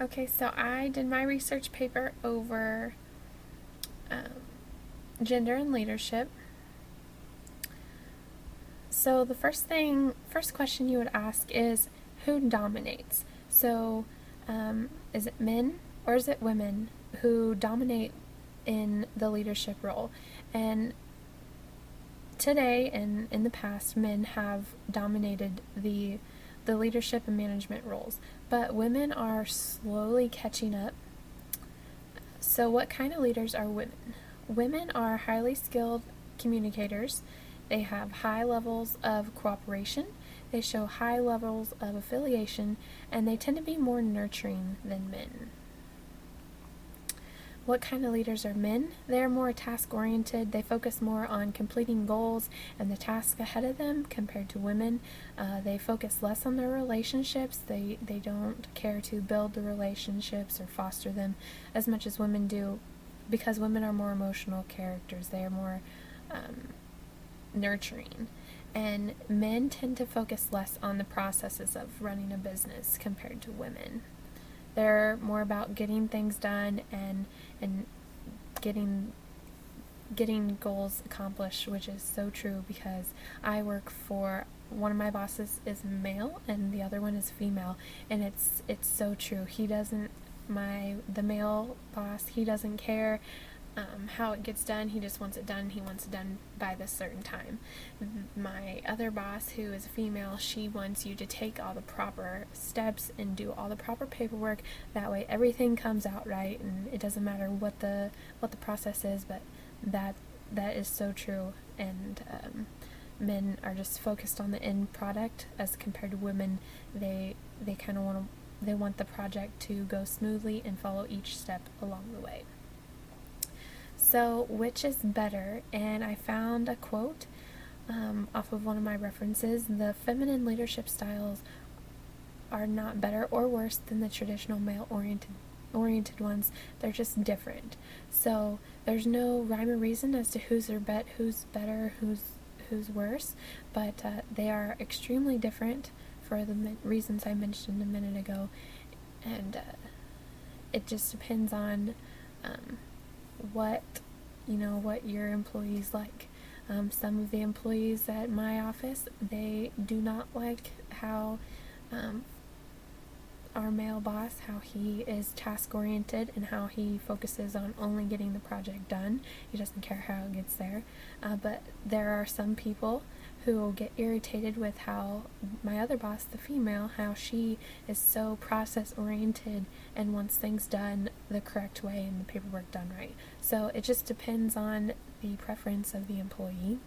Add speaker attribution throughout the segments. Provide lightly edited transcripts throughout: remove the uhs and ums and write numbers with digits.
Speaker 1: Okay, so I did my research paper over um, gender and leadership. So the first question you would ask is who dominates? So is it men or is it women who dominate in the leadership role? And today and in the past, men have dominated the leadership and management roles, but women are slowly catching up. So, what kind of leaders are women? Women are highly skilled communicators. They have high levels of cooperation. They show high levels of affiliation, and they tend to be more nurturing than men. What kind of leaders are men? They're more task oriented. They focus more on completing goals and the task ahead of them compared to women. They focus less on their relationships. They don't care to build the relationships or foster them as much as women do, because women are more emotional characters. They are more nurturing. And men tend to focus less on the processes of running a business compared to women. They're more about getting things done and getting goals accomplished, which is so true because I work for one of my bosses is male and the other one is female, and it's so true. The male boss, he doesn't care how it gets done. He just wants it done. He wants it done by this certain time. My other boss, who is a female, she wants you to take all the proper steps and do all the proper paperwork. That way, everything comes out right, and it doesn't matter what the process is. But that is so true. And men are just focused on the end product as compared to women. They kind of want the project to go smoothly and follow each step along the way. So, which is better? And I found a quote off of one of my references. The feminine leadership styles are not better or worse than the traditional male-oriented ones. They're just different. So, there's no rhyme or reason as to who's better, who's worse, but they are extremely different for the reasons I mentioned a minute ago, and it just depends on what your employees like. Some of the employees at my office, they do not like how our male boss, how he is task oriented and how he focuses on only getting the project done. He doesn't care how it gets there. But there are some people who will get irritated with how my other boss, the female, how she is so process oriented and wants things done the correct way and the paperwork done right. So it just depends on the preference of the employee.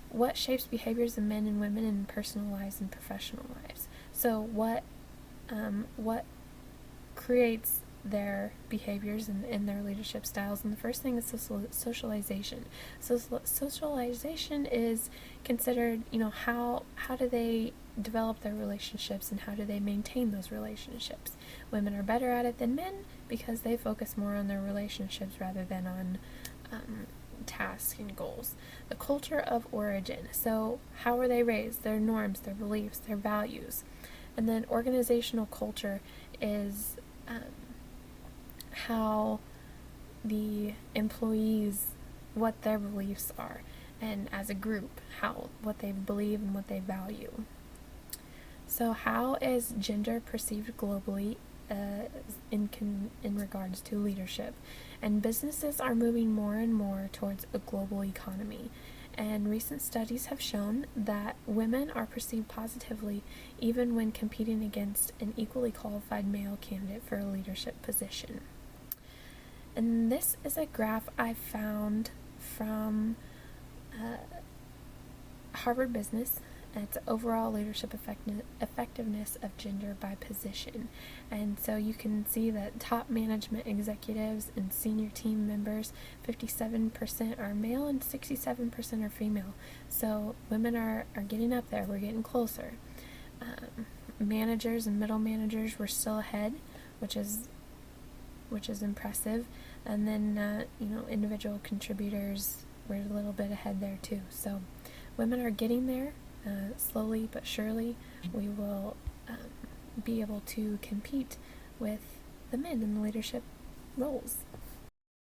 Speaker 1: What shapes behaviors of men and women in personal lives and professional lives? So what creates their behaviors and their leadership styles? And the first thing is socialization. So socialization is considered, how do they develop their relationships and how do they maintain those relationships? Women are better at it than men because they focus more on their relationships rather than on tasks and goals. The culture of origin. So how are they raised? Their norms, their beliefs, their values. And then organizational culture is how the employees, what their beliefs are, and as a group, what they believe and what they value. So how is gender perceived globally in regards to leadership? And businesses are moving more and more towards a global economy. And recent studies have shown that women are perceived positively even when competing against an equally qualified male candidate for a leadership position. And this is a graph I found from Harvard Business. It's overall leadership effectiveness of gender by position. And so you can see that top management executives and senior team members, 57% are male and 67% are female. So women are getting up there. We're getting closer. Managers and middle managers were still ahead, which is impressive. And then individual contributors were a little bit ahead there too. So women are getting there. Slowly but surely, we will be able to compete with the men in the leadership roles.